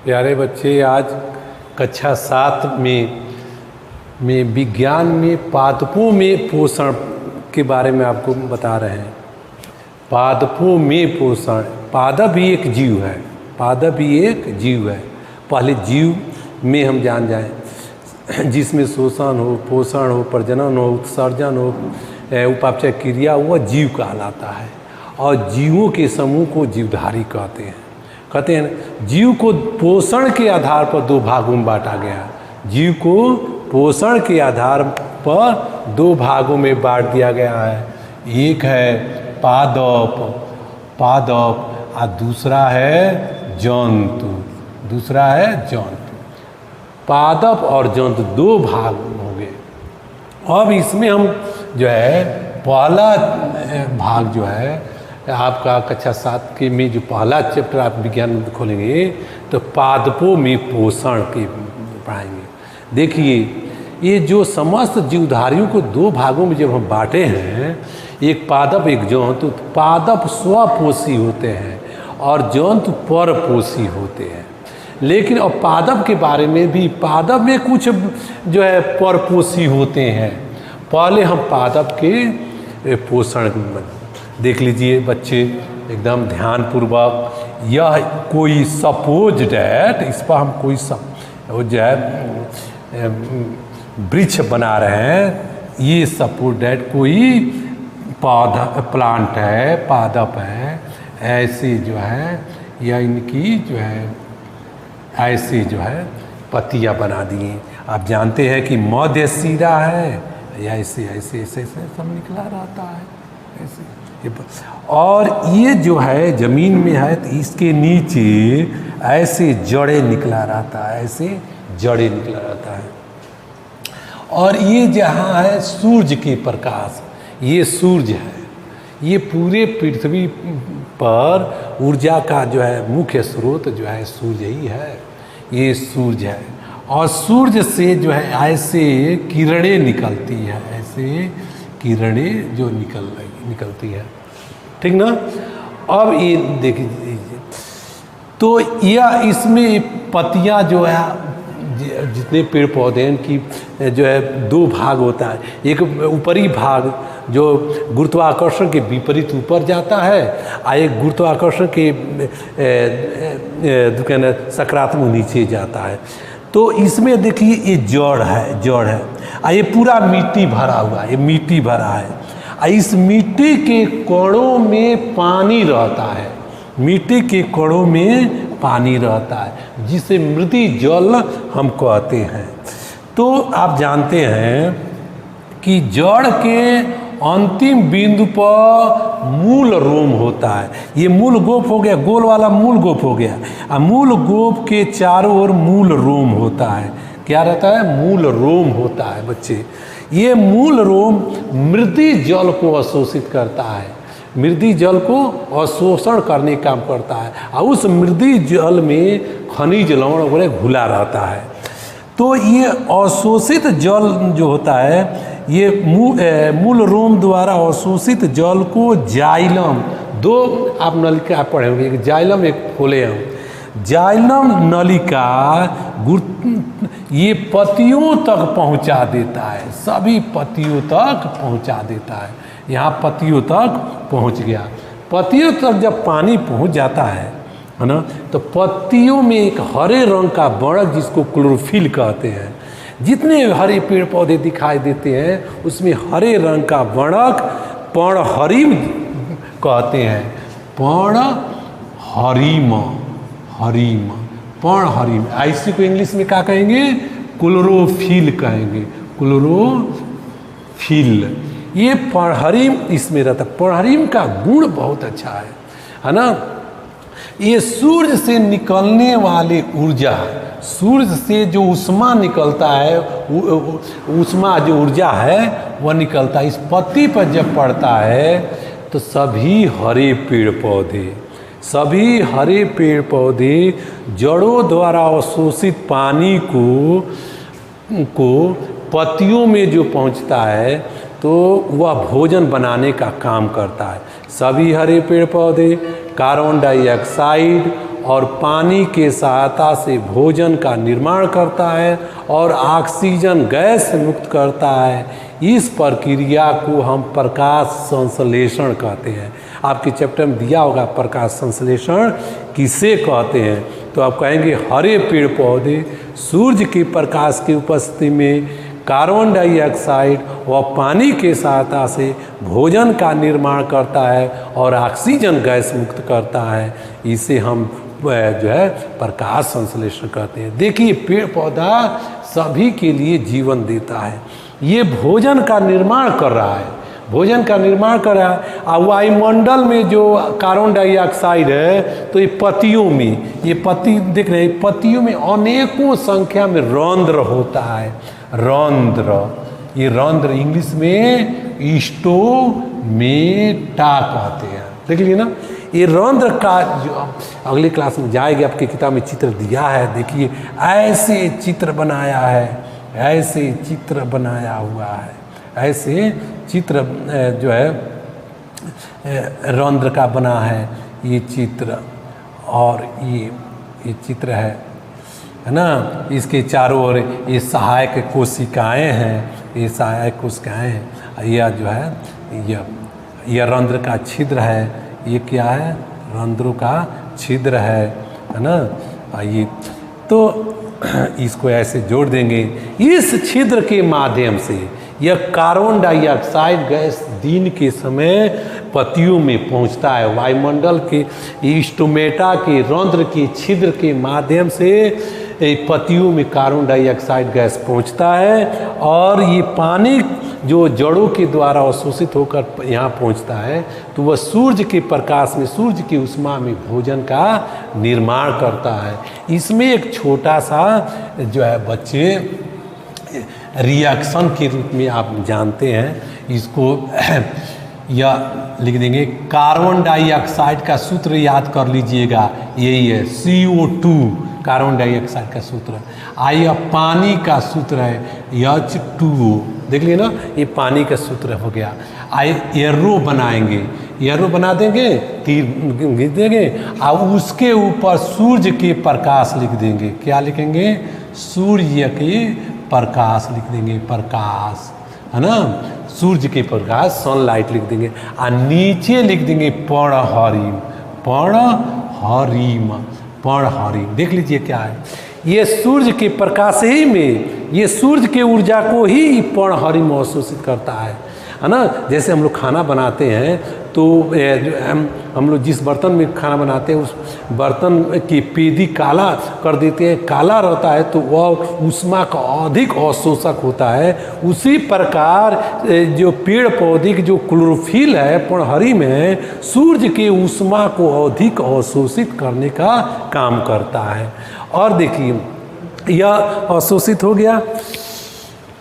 प्यारे बच्चे, आज कक्षा 7 में विज्ञान में पादपों में पोषण के बारे में आपको बता रहे हैं। पादपों में पोषण, पादप ही एक जीव है, पादप ही एक जीव है। पहले जीव में हम जान जाएं, जिसमें शोषण हो, पोषण हो, प्रजनन हो, उत्सर्जन हो, उपापचय क्रिया, वह जीव कहलाता है। और जीवों के समूह को जीवधारी कहते हैं। जीव को पोषण के आधार पर दो भागों में बांटा गया। जीव को पोषण के आधार पर दो भागों में बांट दिया गया है। एक है पादप और दूसरा है जंतु। पादप और जंतु दो भाग हो गए। अब इसमें हम जो है पहला भाग जो है आपका कक्षा 7 के में जो पहला चैप्टर आप विज्ञान में खोलेंगे तो पादपों में पोषण के पढ़ाएंगे। देखिए, ये जो समस्त जीवधारियों को दो भागों में जब हम बांटे हैं, एक पादप एक जंतु, तो पादप स्वपोषी होते हैं और जंतु परपोषी होते हैं। लेकिन अब पादप के बारे में भी, पादप में कुछ जो है परपोषी होते हैं। पहले हम पादप के पोषण देख लीजिए बच्चे, एकदम ध्यानपूर्वक। यह कोई सपोज डैट, इस पर हम कोई जो है वृक्ष बना रहे हैं। ये सपोज डैट कोई पौधा प्लांट है, पादप है। ऐसे जो है या इनकी जो है ऐसे जो है पत्तियां बना दिए। आप जानते हैं कि मध्य सिरा है, या ऐसे ऐसे ऐसे ऐसे सब निकला रहता है ऐसे। और ये जो है जमीन में है तो इसके नीचे ऐसे जड़ें निकला रहता है, ऐसे जड़ें निकला रहता है। और ये जहाँ है सूर्य के प्रकाश, ये सूर्य है। ये पूरे पृथ्वी पर ऊर्जा का जो है मुख्य स्रोत जो है सूर्य ही है। ये सूर्य है और सूर्य से जो है ऐसे किरणें निकलती है, ऐसे किरणें जो निकलती है, ठीक ना। अब ये देखिए, तो यह इसमें पत्तियां जो है, जितने पेड़ पौधे हैं की जो है दो भाग होता है। एक ऊपरी भाग जो गुरुत्वाकर्षण के विपरीत ऊपर जाता है, और एक गुरुत्वाकर्षण के सकारात्मक नीचे जाता है। तो इसमें देखिए ये जड़ है और ये पूरा मिट्टी भरा हुआ है, ये मिट्टी भरा है। इस मिट्टी के कणों में पानी रहता है, मिट्टी के कणों में पानी रहता है, जिसे मृदी जल हम कहते हैं। तो आप जानते हैं कि जड़ के अंतिम बिंदु पर मूल रोम होता है। ये मूल गोप हो गया, गोल वाला मूल गोप हो गया। और मूल गोप के चारों ओर मूल रोम होता है। क्या रहता है? मूल रोम होता है बच्चे। ये मूल रोम मृदी जल को अवशोषित करता है, मृदी जल को अवशोषण करने का काम करता है। और उस मृदी जल में खनिज लवण वगैरह घुला रहता है। तो ये अवशोषित जल जो होता है, ये मूल रोम द्वारा अवशोषित जल को जाइलम, दो आप नलिका पढ़े होंगे, एक जाइलम एक फोलेयम। जाइलम नलिका ये पत्तियों तक पहुंचा देता है, सभी पत्तियों तक पहुंचा देता है। यहाँ पत्तियों तक पहुंच गया। पत्तियों तक जब पानी पहुंच जाता है ना, तो पत्तियों में एक हरे रंग का वर्णक, जिसको क्लोरोफिल कहते हैं। जितने हरे पेड़ पौधे दिखाई देते हैं उसमें हरे रंग का वर्णक पर्णहरिम कहते हैं। पर्णहरिम ऐसी को इंग्लिश में क्या कहेंगे? क्लोरोफिल कहेंगे, क्लोरोफिल। ये पर्णहरिम इसमें रहता है। पर्णहरिम का गुण बहुत अच्छा है ना। ये सूर्य से निकलने वाली ऊर्जा, सूर्य से जो ऊष्मा निकलता है, ऊष्मा जो ऊर्जा है वह निकलता है, इस पत्ती पर जब पड़ता है तो सभी हरे पेड़ पौधे जड़ों द्वारा अवशोषित पानी को पत्तियों में जो पहुंचता है तो वह भोजन बनाने का काम करता है। सभी हरे पेड़ पौधे कार्बन डाइऑक्साइड और पानी के सहायता से भोजन का निर्माण करता है और ऑक्सीजन गैस मुक्त करता है। इस प्रक्रिया को हम प्रकाश संश्लेषण कहते हैं। आपके चैप्टर में दिया होगा प्रकाश संश्लेषण किसे कहते हैं, तो आप कहेंगे हरे पेड़ पौधे सूर्य के प्रकाश की उपस्थिति में कार्बन डाइऑक्साइड व पानी के सहायता से भोजन का निर्माण करता है और ऑक्सीजन गैस मुक्त करता है। इसे हम जो है प्रकाश संश्लेषण कहते हैं। देखिए पेड़ पौधा सभी के लिए जीवन देता है, ये भोजन का निर्माण कर रहा है, भोजन का निर्माण कर रहा है। और वायुमंडल में जो कार्बन डाइऑक्साइड है तो ये पत्तियों में, ये पत्ती देख रहे हैं, पत्तियों में अनेकों संख्या में रंध्र होता है, रंध्र। ये रंध्र इंग्लिश में स्टोमेटा कहते हैं। देख लीजिए ना, ये रंध्र का जो अगली क्लास में जाएगी, आपकी किताब में चित्र दिया है। देखिए ऐसे चित्र बनाया है, ऐसे चित्र बनाया हुआ है, ऐसे चित्र जो है रंध्र का बना है ये चित्र। और ये चित्र है ना, इसके चारों ओर ये सहायक कोशिकाएं हैं, ये सहायक कोशिकाएं हैं। यह जो है यह रंध्र का छिद्र है, ये क्या है, रंध्रों का छिद्र है ना। ये तो इसको ऐसे जोड़ देंगे। इस छिद्र के माध्यम से यह कार्बन डाइऑक्साइड गैस दिन के समय पत्तियों में पहुंचता है। वायुमंडल के स्टोमेटा के रंध्र के छिद्र के माध्यम से पत्तियों में कार्बन डाइऑक्साइड गैस पहुंचता है और ये पानी जो जड़ों के द्वारा अवशोषित होकर यहाँ पहुँचता है तो वह सूर्य के प्रकाश में, सूर्य की उष्मा में भोजन का निर्माण करता है। इसमें एक छोटा सा जो है बच्चे रिएक्शन के रूप में आप जानते हैं इसको, या लिख देंगे कार्बन डाइऑक्साइड का सूत्र याद कर लीजिएगा, यही है CO2 कार्बन डाइऑक्साइड का सूत्र। यह पानी का सूत्र है H2O, देख लिए ना, ये पानी का सूत्र हो गया। एरो बनाएंगे, एरो बना देंगे, तीर लिख देंगे और उसके ऊपर सूर्य के प्रकाश लिख देंगे। क्या लिखेंगे, सूर्य के प्रकाश लिख देंगे, प्रकाश है ना, सूर्य के प्रकाश, सनलाइट लिख देंगे। और नीचे लिख देंगे पर्णहरिम, पर्णहरिम, पर्णहरिम। देख लीजिए क्या है, ये सूर्य के प्रकाश ही में, ये सूर्य के ऊर्जा को ही पर्णहरिम अवशोषित करता है ना। जैसे हम लोग खाना बनाते हैं तो हम लोग जिस बर्तन में खाना बनाते हैं उस बर्तन की पेदी काला कर देते हैं, काला रहता है तो वह ऊष्मा का अधिक अवशोषक होता है। उसी प्रकार जो पेड़ पौधे की जो क्लोरोफिल है, पर्णहरिम है, सूर्य के ऊष्मा को अधिक अवशोषित करने का काम करता है। और देखिए यह अवशोषित हो गया,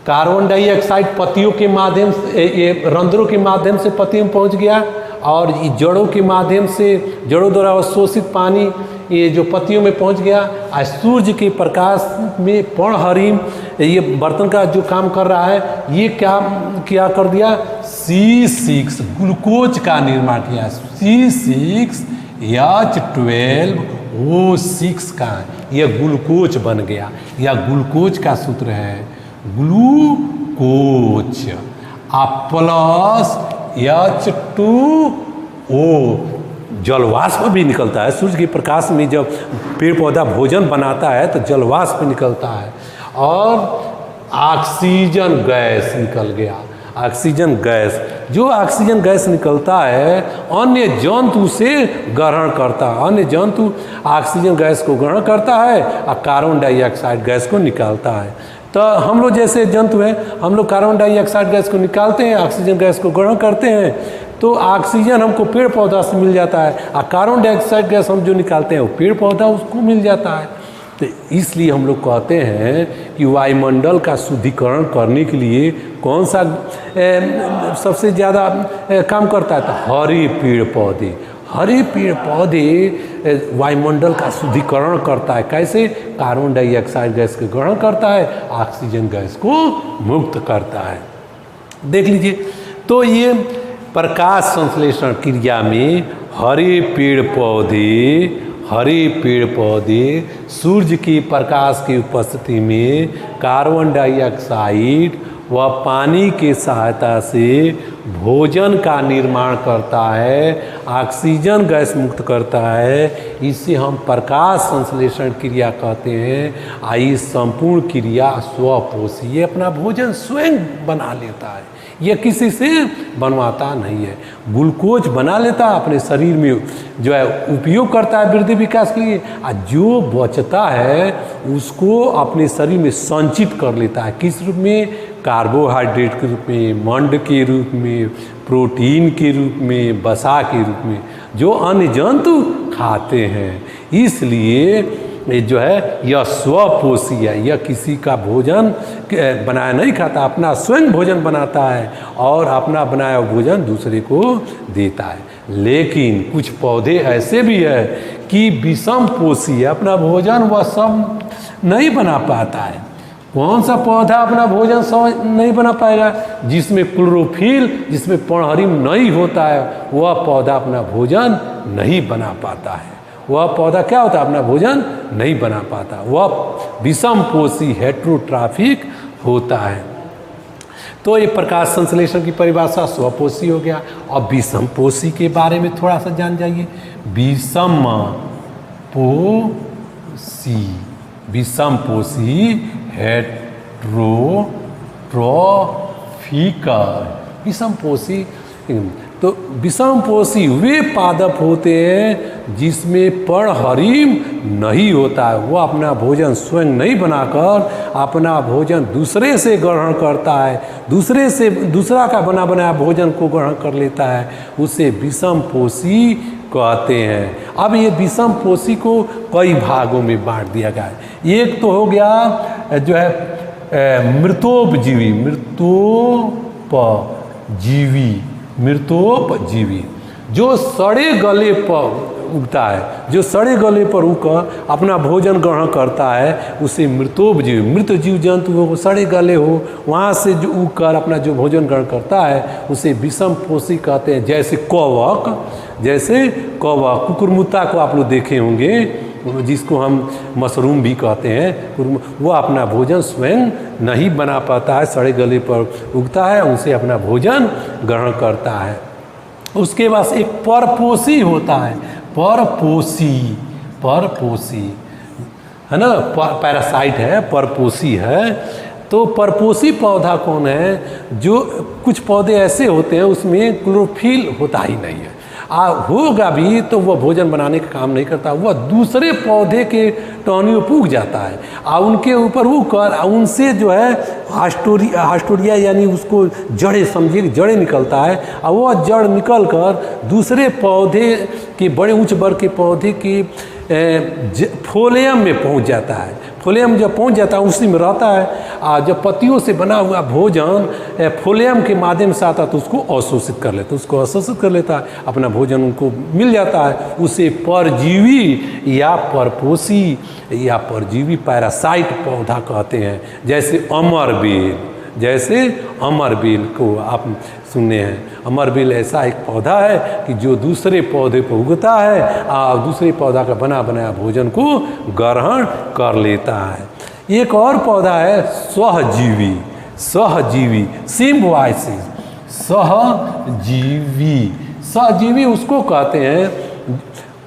कार्बन डाइऑक्साइड पत्तियों के माध्यम से, ये रंध्रों के माध्यम से पत्तियों में पहुंच गया और जड़ों के माध्यम से, जड़ों द्वारा अवशोषित पानी ये जो पत्तियों में पहुंच गया। आज सूर्य के प्रकाश में पर्णहरिम ये बर्तन का जो काम कर रहा है, ये क्या कर दिया, C6 ग्लूकोज का निर्माण किया। C6H12O6 का यह ग्लूकोज बन गया। यह ग्लूकोज का सूत्र है, ग्लूकोज प्लस H2O। जलवाष्प भी निकलता है सूर्य के प्रकाश में, जब पेड़ पौधा भोजन बनाता है तो जलवाष्प निकलता है और ऑक्सीजन गैस निकल गया। ऑक्सीजन गैस, जो ऑक्सीजन गैस निकलता है अन्य जंतु से ग्रहण करता है, अन्य जंतु ऑक्सीजन गैस को ग्रहण करता है और कार्बन डाइऑक्साइड गैस को निकालता है। तो हम लोग जैसे जंतु हैं, हम लोग कार्बन डाइऑक्साइड गैस को निकालते हैं, ऑक्सीजन गैस को ग्रहण करते हैं, तो ऑक्सीजन हमको पेड़ पौधा से मिल जाता है और कार्बन डाइऑक्साइड गैस हम जो निकालते हैं वो पेड़ पौधा उसको मिल जाता है। तो इसलिए हम लोग कहते हैं कि वायुमंडल का शुद्धिकरण करने के लिए कौन सा सबसे ज़्यादा काम करता है, तो हरे पेड़ पौधे। हरे पेड़ पौधे वायुमंडल का शुद्धिकरण करता है। कैसे, कार्बन डाइऑक्साइड गैस को ग्रहण करता है, ऑक्सीजन गैस को मुक्त करता है। देख लीजिए, तो ये प्रकाश संश्लेषण क्रिया में हरे पेड़ पौधे, हरे पेड़ पौधे सूर्य के प्रकाश की उपस्थिति में कार्बन डाइऑक्साइड व पानी की सहायता से भोजन का निर्माण करता है, ऑक्सीजन गैस मुक्त करता है। इसे हम प्रकाश संश्लेषण क्रिया कहते हैं। इस संपूर्ण क्रिया स्वपोषी, ये अपना भोजन स्वयं बना लेता है, यह किसी से बनवाता नहीं है। ग्लूकोज बना लेता है, अपने शरीर में जो है उपयोग करता है वृद्धि विकास के लिए, और जो बचता है उसको अपने शरीर में संचित कर लेता है। किस रूप में? कार्बोहाइड्रेट के रूप में, मंड के रूप में, प्रोटीन के रूप में, वसा के रूप में, जो अन्य जंतु खाते हैं। इसलिए ये जो है यह स्वपोषी है, यह किसी का भोजन बनाया नहीं खाता, अपना स्वयं भोजन बनाता है और अपना बनाया हुआ भोजन दूसरे को देता है। लेकिन कुछ पौधे ऐसे भी है कि विषम पोषी है, अपना भोजन वह सब नहीं बना पाता है। कौन सा पौधा अपना भोजन सब नहीं बना पाएगा? जिसमें क्लोरोफिल, जिसमें पर्णहरिम नहीं होता है, वह पौधा अपना भोजन नहीं बना पाता है। वह पौधा क्या होता है? अपना भोजन नहीं बना पाता, वह विषम पोषी हेट्रोट्रॉफिक होता है। तो ये प्रकाश संश्लेषण की परिभाषा स्वपोषी हो गया। और विषम पोषी के बारे में थोड़ा सा जान जाइए। विषम पोषी, विषम पोषी हेट्रोट्रॉफिक, विषम पोषी। तो विषम पोषी वे पादप होते हैं जिसमें पर्णहरिम नहीं होता है, वो अपना भोजन स्वयं नहीं बनाकर अपना भोजन दूसरे से ग्रहण करता है, दूसरा का बना बनाया भोजन को ग्रहण कर लेता है, उसे विषम पोषी कहते हैं। अब ये विषम पोषी को कई भागों में बांट दिया गया है। एक तो हो गया जो है मृतोपजीवी, मृतोपजीवी जो सड़े गले पर उगता है, जो सड़े गले पर उगकर अपना भोजन ग्रहण करता है, उसे मृतोपजीवी, मृत जीव जंतु हो, सड़े गले हो, वहाँ से जो उगकर अपना जो भोजन ग्रहण करता है उसे विषम पोषी कहते हैं। जैसे कौवक, कुकुरमुत्ता को आप लोग देखे होंगे, जिसको हम मशरूम भी कहते हैं, वो अपना भोजन स्वयं नहीं बना पाता है, सड़े गले पर उगता है, उनसे अपना भोजन ग्रहण करता है। उसके बाद एक परपोषी होता है, परपोषी है ना, पैरासाइट है, परपोषी है। तो परपोषी पौधा कौन है? जो कुछ पौधे ऐसे होते हैं उसमें क्लोरोफिल होता ही नहीं है, होगा भी तो वह भोजन बनाने का काम नहीं करता, वह दूसरे पौधे के टहनियों पर उग जाता है और उनके ऊपर उगकर उनसे जो है हास्टोरिया यानी उसको जड़ें, समझिए जड़ें निकलता है, और वह जड़ निकल कर दूसरे पौधे के बड़े उच्च वर्ग के पौधे की फोलियम में पहुंच जाता है। फोलियम जब पहुंच जाता है उसी में रहता है, और जब पत्तियों से बना हुआ भोजन फोलियम के माध्यम से आता है तो उसको अवशोषित कर लेता है, अपना भोजन उनको मिल जाता है। उसे परजीवी या परपोषी या परजीवी पैरासाइट पौधा कहते हैं। जैसे अमरबेल को आप सुने हैं। अमरबेल ऐसा एक पौधा है कि जो दूसरे पौधे पर उगता है और दूसरे पौधा का बना बनाया भोजन को ग्रहण कर लेता है। एक और पौधा है सहजीवी, सिम्बायोसिस, सहजीवी उसको कहते हैं,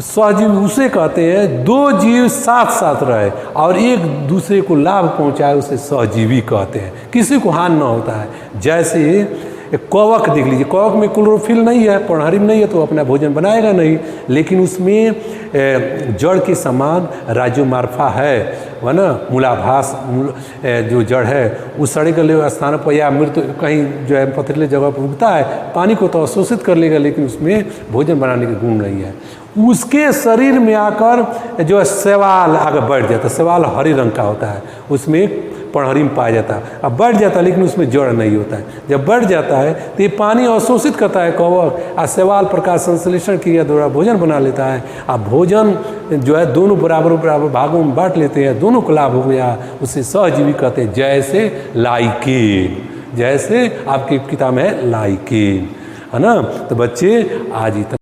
सहजीवी उसे कहते हैं दो जीव साथ साथ रहे और एक दूसरे को लाभ पहुंचाए, उसे सहजीवी कहते हैं, किसी को हानि न होता है। जैसे कौवक देख लीजिए, कौवक में क्लोरोफिल नहीं है, पर्णहरिम नहीं है, तो अपना भोजन बनाएगा नहीं, लेकिन उसमें जड़ के समान राइजोमार्फा है ना, मूलाभास जो जड़ है उस सड़े गले स्थानों पर या मृत कहीं जो है पथरीले जगह पर उगता है, पानी को तो अवशोषित कर लेगा लेकिन उसमें भोजन बनाने के गुण नहीं है। उसके शरीर में आकर जो है शैवाल आगे बढ़ जाता है, शैवाल हरे रंग का होता है, उसमें पर्णहरिम पाया जाता है। अब बढ़ जाता है लेकिन उसमें जड़ नहीं होता है। जब बढ़ जाता है तो ये पानी अवशोषित करता है कौवक, और शैवाल प्रकाश संश्लेषण क्रिया द्वारा भोजन बना लेता है। अब भोजन जो है दोनों बराबर भागों में बांट लेते हैं, दोनों को लाभ हो गया, उसे सहजीवी कहते हैं। जैसे आपकी किताब में है लाइकेन, है ना। तो बच्चे आज इतना